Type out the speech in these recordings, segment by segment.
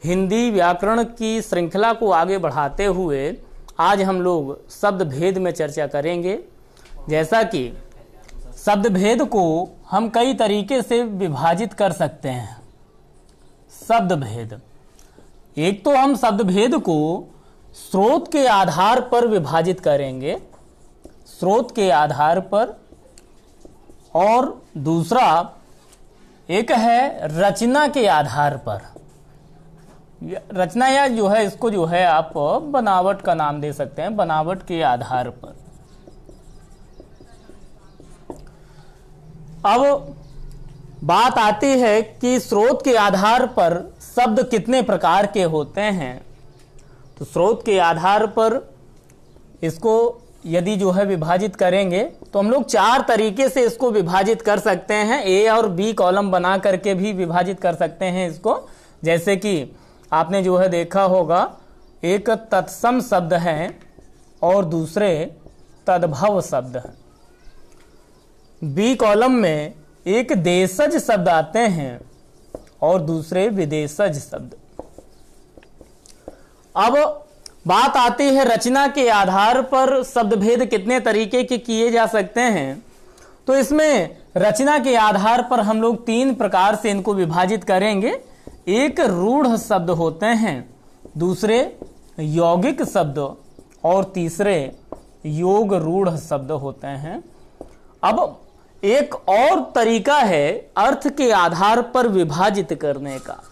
हिंदी व्याकरण की श्रृंखला को आगे बढ़ाते हुए आज हम लोग शब्द भेद में चर्चा करेंगे। जैसा कि शब्द भेद को हम कई तरीके से विभाजित कर सकते हैं। शब्द भेद, एक तो हम शब्द भेद को स्रोत के आधार पर विभाजित करेंगे, स्रोत के आधार पर, और दूसरा एक है रचना के आधार पर। रचना या जो है इसको जो है आप बनावट का नाम दे सकते हैं, बनावट के आधार पर। अब बात आती है कि स्रोत के आधार पर शब्द कितने प्रकार के होते हैं। तो स्रोत के आधार पर इसको यदि जो है विभाजित करेंगे तो हम लोग 4 तरीके से इसको विभाजित कर सकते हैं। ए और बी कॉलम बना करके भी विभाजित कर सकते हैं इसको। जैसे कि आपने जो है देखा होगा, एक तत्सम शब्द है और दूसरे तद्भव शब्द हैं। बी कॉलम में एक देशज शब्द आते हैं और दूसरे विदेशज शब्द। अब बात आती है रचना के आधार पर शब्द भेद कितने तरीके के किए जा सकते हैं। तो इसमें रचना के आधार पर हम लोग 3 प्रकार से इनको विभाजित करेंगे। एक रूढ़ शब्द होते हैं, दूसरे यौगिक शब्द और तीसरे योग रूढ़ शब्द होते हैं। अब एक और तरीका है अर्थ के आधार पर विभाजित करने का।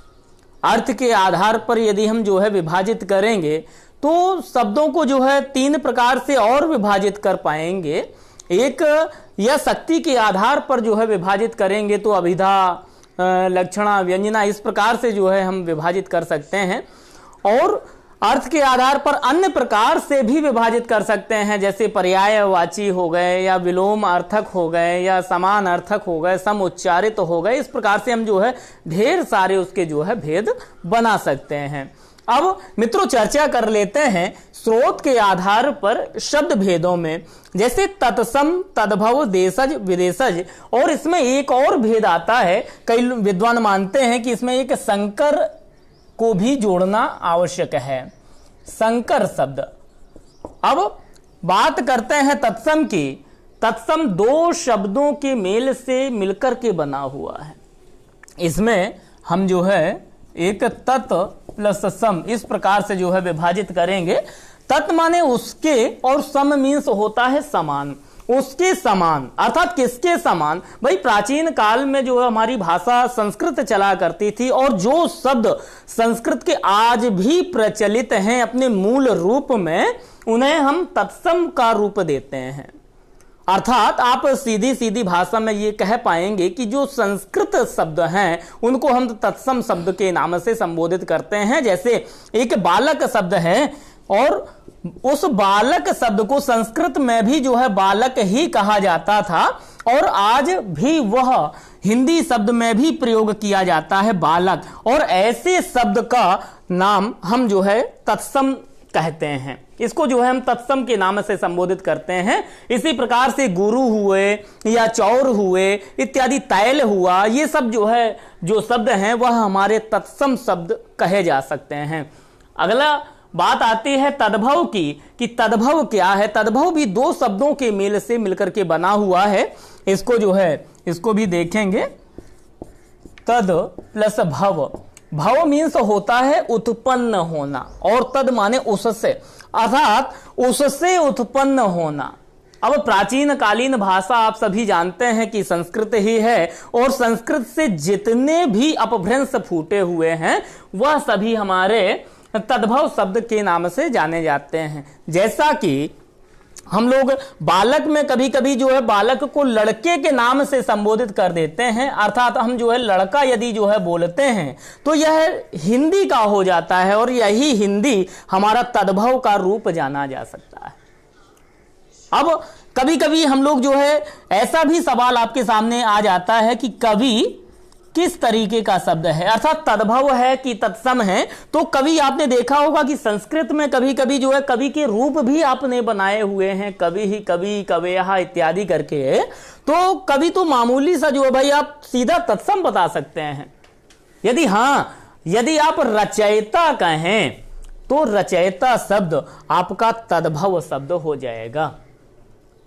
अर्थ के आधार पर यदि हम जो है विभाजित करेंगे तो शब्दों को जो है 3 प्रकार से और विभाजित कर पाएंगे। एक या शक्ति के आधार पर जो है विभाजित करेंगे तो अभिधा, लक्षणा, व्यंजना, इस प्रकार से जो है हम विभाजित कर सकते हैं। और अर्थ के आधार पर अन्य प्रकार से भी विभाजित कर सकते हैं, जैसे पर्यायवाची हो गए या विलोम अर्थक हो गए या समान अर्थक हो गए, सम उच्चारित हो गए। इस प्रकार से हम जो है ढेर सारे उसके जो है भेद बना सकते हैं। अब मित्रों चर्चा कर लेते हैं स्रोत के आधार पर शब्द भेदों में। जैसे तत्सम, तद्भव, देशज, विदेशज, और इसमें एक और भेद आता है। कई विद्वान मानते हैं कि इसमें एक संकर को भी जोड़ना आवश्यक है, संकर शब्द। अब बात करते हैं तत्सम की। तत्सम 2 शब्दों के मेल से मिलकर के बना हुआ है। इसमें हम जो है एक तत् प्लस सम इस प्रकार से जो है विभाजित करेंगे। तत् माने उसके और सम मीन्स होता है समान, उसके समान। अर्थात किसके समान? भाई प्राचीन काल में जो है हमारी भाषा संस्कृत चला करती थी और जो शब्द संस्कृत के आज भी प्रचलित हैं अपने मूल रूप में, उन्हें हम तत्सम का रूप देते हैं। अर्थात आप सीधी सीधी भाषा में ये कह पाएंगे कि जो संस्कृत शब्द हैं उनको हम तत्सम शब्द के नाम से संबोधित करते हैं। जैसे एक बालक शब्द है और उस बालक शब्द को संस्कृत में भी जो है बालक ही कहा जाता था और आज भी वह हिंदी शब्द में भी प्रयोग किया जाता है बालक, और ऐसे शब्द का नाम हम जो है तत्सम कहते हैं। इसको जो है हम तत्सम के नाम से संबोधित करते हैं। इसी प्रकार से गुरु हुए या चौर हुए इत्यादि, तैल हुआ, ये सब जो है जो शब्द हैं वह हमारे तत्सम शब्द कहे जा सकते हैं। अगला बात आती है तद्भव की कि तद्भव क्या है। तद्भव भी 2 शब्दों के मेल से मिलकर के बना हुआ है। इसको जो है इसको भी देखेंगे। तद प्लस भव, भव मीन्स होता है उत्पन्न होना और तद माने उससे, अर्थात उससे उत्पन्न होना। अब प्राचीन कालीन भाषा आप सभी जानते हैं कि संस्कृत ही है और संस्कृत से जितने भी अपभ्रंश फूटे हुए हैं वह सभी हमारे तद्भव शब्द के नाम से जाने जाते हैं। जैसा कि हम लोग बालक में कभी कभी जो है बालक को लड़के के नाम से संबोधित कर देते हैं, अर्थात हम जो है लड़का यदि जो है बोलते हैं तो यह हिंदी का हो जाता है और यही हिंदी हमारा तद्भव का रूप जाना जा सकता है। अब कभी कभी हम लोग जो है ऐसा भी सवाल आपके सामने आ जाता है कि कवि किस तरीके का शब्द है, अर्थात तद्भव है कि तत्सम है। तो कवि आपने देखा होगा कि संस्कृत में कभी कभी जो है कवि के रूप भी आपने बनाए हुए हैं, कवि ही कवि, कवेयः इत्यादि करके। तो कवि तो मामूली सा जो है भाई आप सीधा तत्सम बता सकते हैं। यदि हाँ यदि आप रचयिता कहें तो रचयिता शब्द आपका तद्भव शब्द हो जाएगा।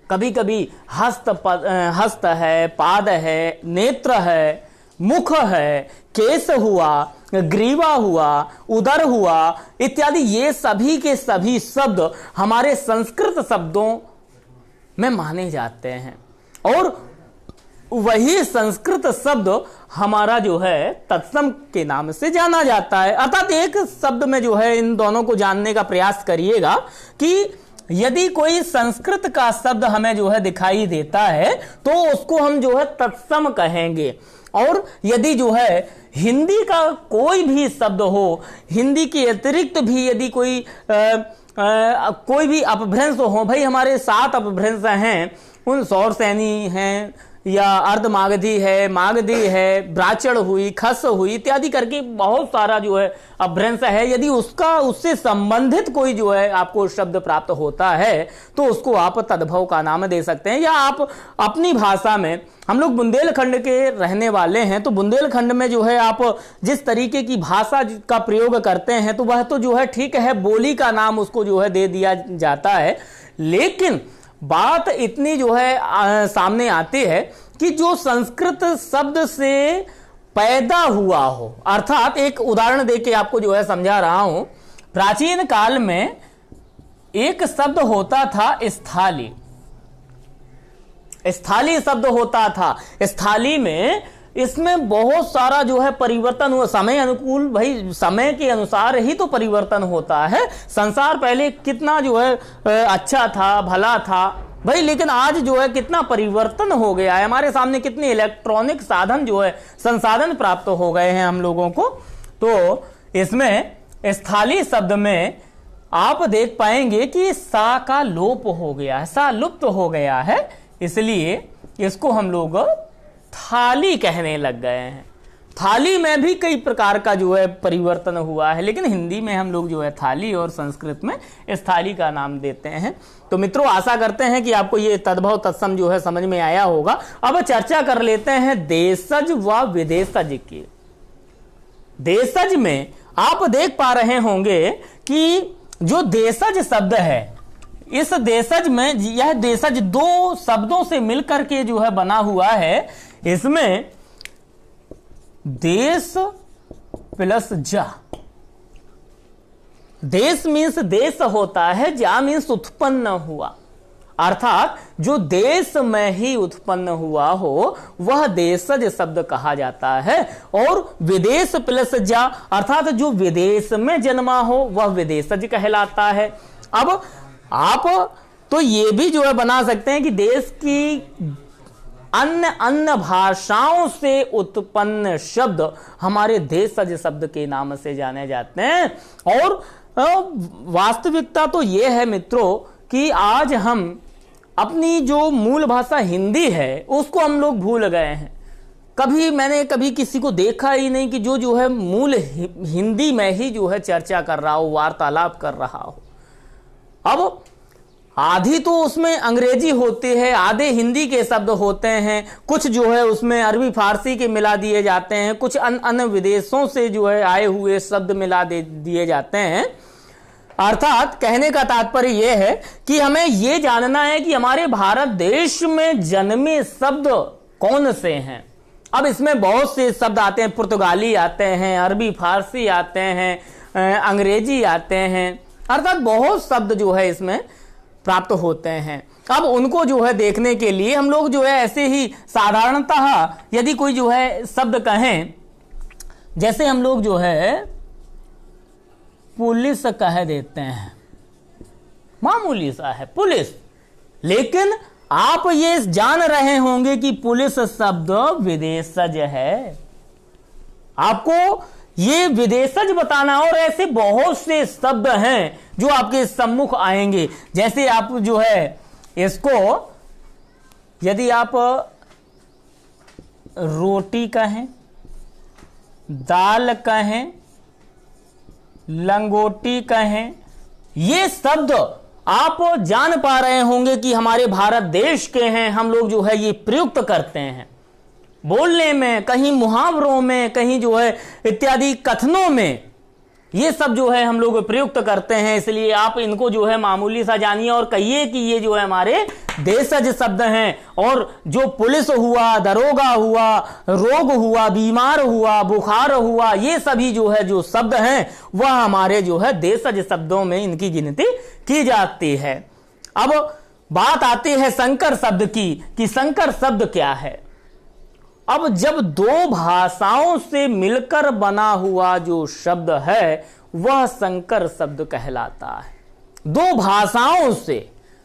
कभी कभी हस्त है, पाद है, नेत्र है, मुख है, केस हुआ, ग्रीवा हुआ, उदर हुआ इत्यादि, ये सभी के सभी शब्द हमारे संस्कृत शब्दों में माने जाते हैं और वही संस्कृत शब्द हमारा जो है तत्सम के नाम से जाना जाता है। अर्थात एक शब्द में जो है इन दोनों को जानने का प्रयास करिएगा कि यदि कोई संस्कृत का शब्द हमें जो है दिखाई देता है तो उसको हम जो है तत्सम कहेंगे, और यदि जो है हिंदी का कोई भी शब्द हो, हिंदी के अतिरिक्त भी यदि कोई भी अपभ्रंश हो, भाई हमारे 7 अपभ्रंश हैं, उन सौरसैनी हैं या अर्धमागधी है, मागधी है, ब्राचड़ हुई, खस हुई इत्यादि करके बहुत सारा जो है अपभ्रंश है, यदि उससे संबंधित कोई जो है आपको शब्द प्राप्त होता है तो उसको आप तद्भव का नाम दे सकते हैं। या आप अपनी भाषा में, हम लोग बुंदेलखंड के रहने वाले हैं तो बुंदेलखंड में जो है आप जिस तरीके की भाषा का प्रयोग करते हैं तो वह तो जो है ठीक है, बोली का नाम उसको जो है दे दिया जाता है, लेकिन बात इतनी जो है सामने आती है कि जो संस्कृत शब्द से पैदा हुआ हो, अर्थात एक उदाहरण देके आपको जो है समझा रहा हूं। प्राचीन काल में एक शब्द होता था स्थाली, स्थाली शब्द होता था। स्थाली में इसमें बहुत सारा जो है परिवर्तन हुआ, समय अनुकूल, भाई समय के अनुसार ही तो परिवर्तन होता है। संसार पहले कितना जो है अच्छा था, भला था भाई, लेकिन आज जो है कितना परिवर्तन हो गया है। हमारे सामने कितने इलेक्ट्रॉनिक साधन जो है संसाधन प्राप्त हो गए हैं हम लोगों को। तो इसमें स्थाली शब्द में आप देख पाएंगे कि सा का लोप हो गया है, सा लुप्त हो गया है, इसलिए इसको हम लोग थाली कहने लग गए हैं। थाली में भी कई प्रकार का जो है परिवर्तन हुआ है, लेकिन हिंदी में हम लोग जो है थाली और संस्कृत में इस थाली का नाम देते हैं। तो मित्रों, आशा करते हैं कि आपको ये तद्भव तत्सम जो है समझ में आया होगा। अब चर्चा कर लेते हैं देशज व विदेशज की। देशज में आप देख पा रहे होंगे कि जो देशज शब्द है, इस देशज में यह देशज 2 शब्दों से मिलकर के जो है बना हुआ है। इसमें देश प्लस जा, देश मीन्स देश होता है, जा मीन्स उत्पन्न हुआ, अर्थात जो देश में ही उत्पन्न हुआ हो वह देशज शब्द कहा जाता है। और विदेश प्लस जा अर्थात जो विदेश में जन्मा हो वह विदेशज कहलाता है। अब आप तो ये भी जो है बना सकते हैं कि देश की अन्य भाषाओं से उत्पन्न शब्द हमारे देशज शब्द के नाम से जाने जाते हैं। और वास्तविकता तो यह है मित्रों कि आज हम अपनी जो मूल भाषा हिंदी है उसको हम लोग भूल गए हैं। मैंने कभी किसी को देखा ही नहीं कि जो है मूल हिंदी में ही जो है चर्चा कर रहा हो, वार्तालाप कर रहा हो। अब आधी तो उसमें अंग्रेजी होती है, आधे हिंदी के शब्द होते हैं, कुछ जो है उसमें अरबी फारसी के मिला दिए जाते हैं, कुछ अन्य विदेशों से जो है आए हुए शब्द मिला दिए जाते हैं। अर्थात कहने का तात्पर्य यह है कि हमें यह जानना है कि हमारे भारत देश में जन्मे शब्द कौन से हैं। अब इसमें बहुत से शब्द आते हैं, पुर्तगाली आते हैं, अरबी फारसी आते हैं, अंग्रेजी आते हैं, अर्थात बहुत शब्द जो है इसमें प्राप्त होते हैं। अब उनको जो है देखने के लिए हम लोग जो है ऐसे ही साधारणतः यदि कोई जो है शब्द कहें, जैसे हम लोग जो है पुलिस कह देते हैं, मामूली सा है पुलिस, लेकिन आप ये जान रहे होंगे कि पुलिस शब्द विदेशज है। आपको ये विदेशज बताना। और ऐसे बहुत से शब्द हैं जो आपके सम्मुख आएंगे। जैसे आप जो है इसको यदि आप रोटी कहें, दाल कहें, लंगोटी कहें, ये शब्द आप जान पा रहे होंगे कि हमारे भारत देश के हैं, हम लोग जो है ये प्रयुक्त करते हैं। बोलने में, कहीं मुहावरों में, कहीं जो है इत्यादि कथनों में ये सब जो है हम लोग प्रयुक्त करते हैं। इसलिए आप इनको जो है मामूली सा जानिए और कहिए कि ये जो है हमारे देशज शब्द हैं। और जो पुलिस हुआ, दरोगा हुआ, रोग हुआ, बीमार हुआ, बुखार हुआ, ये सभी जो है जो शब्द हैं वह हमारे जो है देशज शब्दों में इनकी गिनती की जाती है। अब बात आती है संकर शब्द की कि संकर शब्द क्या है। अब जब दो भाषाओं से मिलकर बना हुआ जो शब्द है वह संकर शब्द कहलाता है। दो भाषाओं से,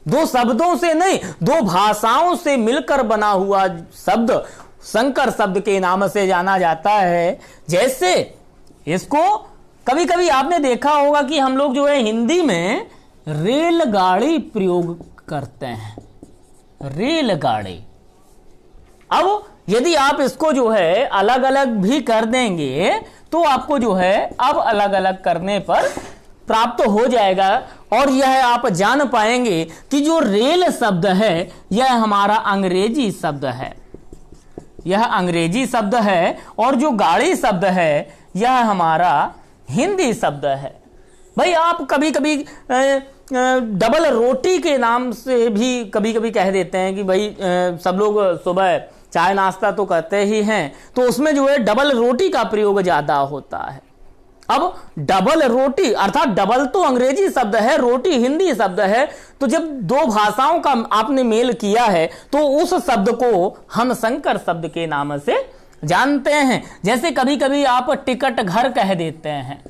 दो शब्दों से नहीं, दो भाषाओं से मिलकर बना हुआ शब्द संकर शब्द के नाम से जाना जाता है। जैसे इसको कभी कभी आपने देखा होगा कि हम लोग जो है हिंदी में रेलगाड़ी प्रयोग करते हैं, रेलगाड़ी। अब यदि आप इसको जो है अलग अलग भी कर देंगे तो आपको जो है अब अलग अलग करने पर प्राप्त हो जाएगा और यह आप जान पाएंगे कि जो रेल शब्द है यह हमारा अंग्रेजी शब्द है, यह अंग्रेजी शब्द है, और जो गाड़ी शब्द है यह हमारा हिंदी शब्द है। भाई आप कभी कभी डबल रोटी के नाम से भी कभी कभी कह देते हैं कि भाई सब लोग सुबह चाय नाश्ता तो करते ही हैं, तो उसमें जो है डबल रोटी का प्रयोग ज्यादा होता है। अब डबल रोटी अर्थात डबल तो अंग्रेजी शब्द है, रोटी हिंदी शब्द है, तो जब दो भाषाओं का आपने मेल किया है तो उस शब्द को हम संकर शब्द के नाम से जानते हैं। जैसे कभी कभी आप टिकट घर कह देते हैं,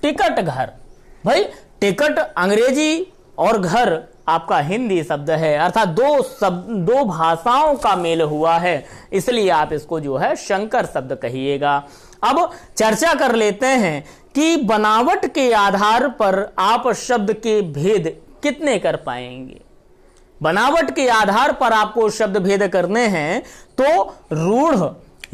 टिकट घर। भाई टिकट अंग्रेजी और घर आपका हिंदी शब्द है, अर्थात दो भाषाओं का मेल हुआ है, इसलिए आप इसको जो है संकर शब्द कहिएगा। अब चर्चा कर लेते हैं कि बनावट के आधार पर आप शब्द के भेद कितने कर पाएंगे। बनावट के आधार पर आपको शब्द भेद करने हैं तो रूढ़,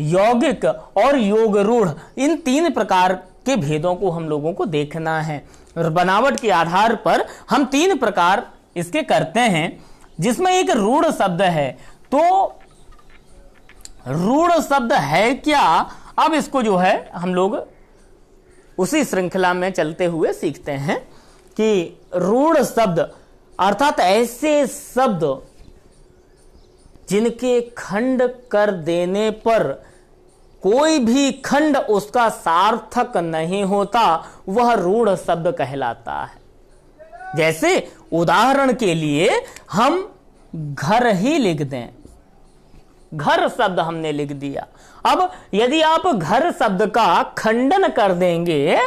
यौगिक और योग रूढ़, इन तीन प्रकार के भेदों को हम लोगों को देखना है। बनावट के आधार पर हम तीन प्रकार इसके करते हैं, जिसमें एक रूढ़ शब्द है। तो रूढ़ शब्द है क्या, अब इसको जो है हम लोग उसी श्रृंखला में चलते हुए सीखते हैं कि रूढ़ शब्द अर्थात ऐसे शब्द जिनके खंड कर देने पर कोई भी खंड उसका सार्थक नहीं होता, वह रूढ़ शब्द कहलाता है। जैसे उदाहरण के लिए हम घर ही लिख दें, घर शब्द हमने लिख दिया। अब यदि आप घर शब्द का खंडन कर देंगे,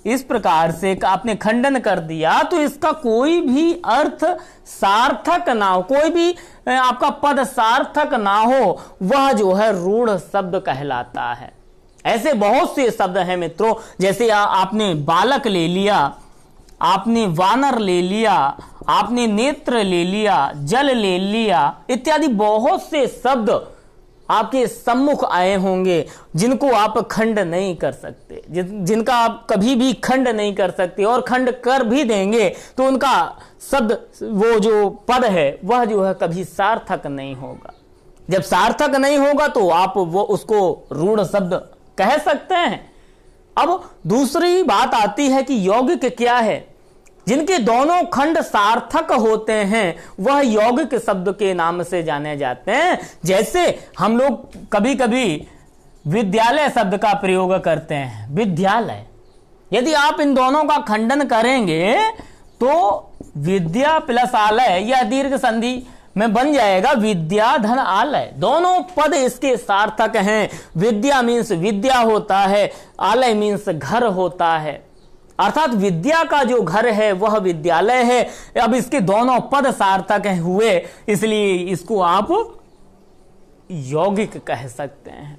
इस प्रकार से आपने खंडन कर दिया, तो इसका कोई भी अर्थ सार्थक ना हो, कोई भी आपका पद सार्थक ना हो, वह जो है रूढ़ शब्द कहलाता है। ऐसे बहुत से शब्द हैं मित्रों, जैसे आपने बालक ले लिया, आपने वानर ले लिया, आपने नेत्र ले लिया, जल ले लिया, इत्यादि बहुत से शब्द आपके सम्मुख आए होंगे जिनको आप खंड नहीं कर सकते, जिनका आप कभी भी खंड नहीं कर सकते, और खंड कर भी देंगे तो उनका शब्द, वो जो पद है वह जो है कभी सार्थक नहीं होगा। जब सार्थक नहीं होगा तो आप वो उसको रूढ़ शब्द कह सकते हैं। अब दूसरी बात आती है कि यौगिक क्या है। जिनके दोनों खंड सार्थक होते हैं वह यौगिक शब्द के नाम से जाने जाते हैं। जैसे हम लोग कभी कभी विद्यालय शब्द का प्रयोग करते हैं, विद्यालय। यदि आप इन दोनों का खंडन करेंगे तो विद्या प्लस आलय यह दीर्घ संधि में बन जाएगा विद्या धन आलय। दोनों पद इसके सार्थक हैं। विद्या मीन्स विद्या होता है, आलय मीन्स घर होता है, अर्थात विद्या का जो घर है वह विद्यालय है। अब इसके दोनों पद सार्थक हुए, इसलिए इसको आप यौगिक कह सकते हैं।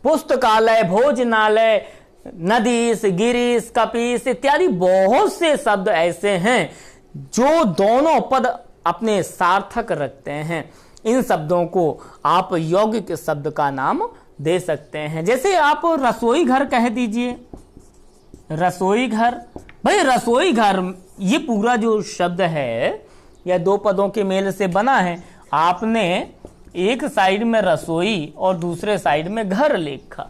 पुस्तकालय, भोजनालय, नदीस, गिरीश, कपीस इत्यादि बहुत से शब्द ऐसे हैं जो दोनों पद अपने सार्थक रखते हैं। इन शब्दों को आप यौगिक शब्द का नाम दे सकते हैं। जैसे आप रसोई घर कह दीजिए, रसोई घर। भाई रसोई घर ये पूरा जो शब्द है यह दो पदों के मेल से बना है। आपने एक साइड में रसोई और दूसरे साइड में घर लिखा।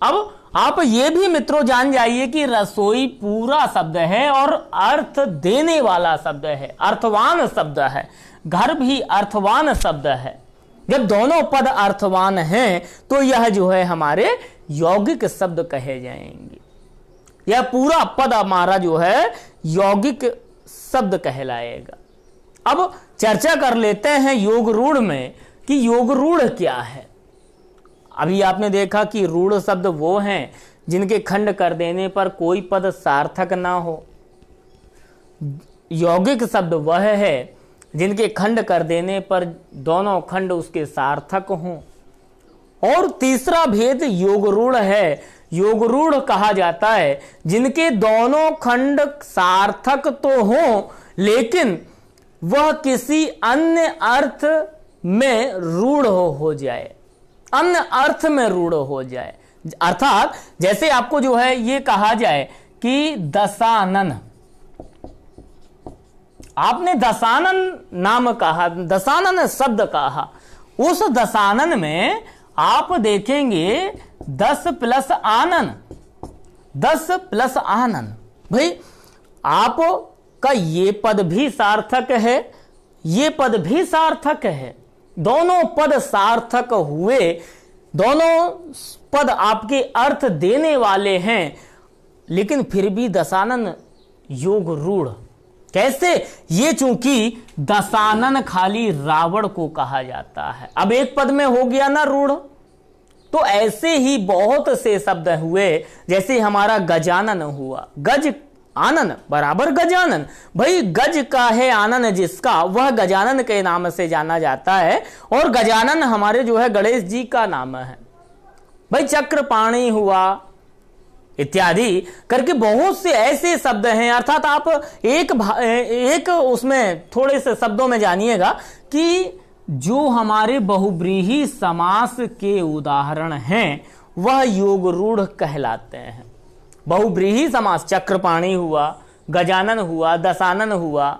अब आप ये भी मित्रों जान जाइए कि रसोई पूरा शब्द है और अर्थ देने वाला शब्द है, अर्थवान शब्द है। घर भी अर्थवान शब्द है। जब दोनों पद अर्थवान हैं तो यह जो है हमारे यौगिक शब्द कहे जाएंगे। यह पूरा पद हमारा जो है यौगिक शब्द कहलाएगा। अब चर्चा कर लेते हैं योग रूढ़ में कि योग रूढ़ क्या है। अभी आपने देखा कि रूढ़ शब्द वो हैं जिनके खंड कर देने पर कोई पद सार्थक ना हो। यौगिक शब्द वह है जिनके खंड कर देने पर दोनों खंड उसके सार्थक हों। और तीसरा भेद योग रूढ़ है। योग रूढ़ कहा जाता है जिनके दोनों खंड सार्थक तो हों लेकिन वह किसी अन्य अर्थ में रूढ़ हो जाए, अन्य अर्थ में रूढ़ हो जाए। अर्थात जैसे आपको जो है ये कहा जाए कि दशानन, आपने दशानन नाम कहा, दशानन शब्द कहा। उस दशानन में आप देखेंगे 10 प्लस आनन, 10 प्लस आनन। भाई आपका ये पद भी सार्थक है, ये पद भी सार्थक है। दोनों पद सार्थक हुए, दोनों पद आपके अर्थ देने वाले हैं, लेकिन फिर भी दशानन योग रूढ़। कैसे? ये चूंकि दशानन खाली रावण को कहा जाता है। अब एक पद में हो गया ना रूढ़, तो ऐसे ही बहुत से शब्द हुए। जैसे हमारा गजानन हुआ, गज आनन बराबर गजानन। भाई गज का है आनन जिसका, वह गजानन के नाम से जाना जाता है। और गजानन हमारे जो है गणेश जी का नाम है। भाई चक्रपाणी हुआ इत्यादि करके बहुत से ऐसे शब्द हैं। अर्थात आप एक उसमें थोड़े से शब्दों में जानिएगा कि जो हमारे बहुब्रीही समास के उदाहरण हैं वह योग रूढ़ कहलाते हैं। बहुब्रीही समास चक्रपाणी हुआ, गजानन हुआ, दशानन हुआ,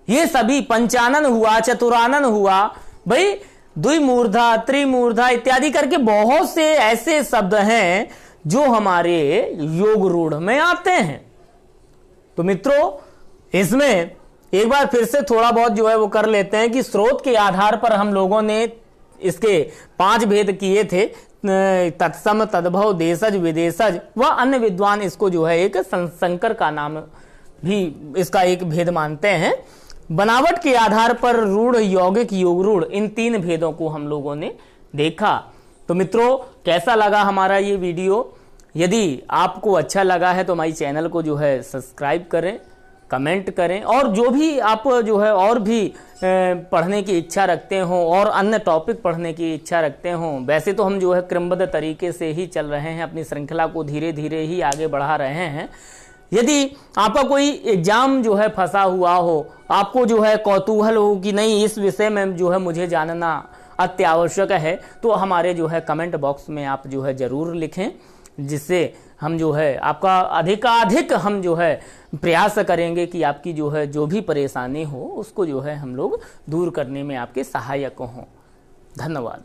ये सभी पंचानन हुआ, चतुरानन हुआ, भाई द्विमूर्धा, त्रिमूर्धा इत्यादि करके बहुत से ऐसे शब्द हैं जो हमारे योग रूढ़ में आते हैं। तो मित्रों इसमें एक बार फिर से थोड़ा बहुत जो है वो कर लेते हैं कि स्रोत के आधार पर हम लोगों ने इसके 5 भेद किए थे। तत्सम, तद्भव, देशज, विदेशज व अन्य विद्वान इसको जो है एक संकर का नाम भी इसका एक भेद मानते हैं। बनावट के आधार पर रूढ़, यौगिक, योग रूढ़, इन 3 भेदों को हम लोगों ने देखा। तो मित्रों कैसा लगा हमारा ये वीडियो? यदि आपको अच्छा लगा है तो हमारे चैनल को जो है सब्सक्राइब करें, कमेंट करें, और जो भी आप जो है और भी पढ़ने की इच्छा रखते हो और अन्य टॉपिक पढ़ने की इच्छा रखते हो, वैसे तो हम जो है क्रमबद्ध तरीके से ही चल रहे हैं, अपनी श्रृंखला को धीरे धीरे ही आगे बढ़ा रहे हैं। यदि आपका कोई एग्जाम जो है फंसा हुआ हो, आपको जो है कौतूहल हो कि नहीं इस विषय में जो है मुझे जानना अत्यावश्यक है, तो हमारे जो है कमेंट बॉक्स में आप जो है ज़रूर लिखें, जिससे हम जो है आपका अधिकाधिक हम जो है प्रयास करेंगे कि आपकी जो है जो भी परेशानी हो उसको जो है हम लोग दूर करने में आपके सहायक हों। धन्यवाद।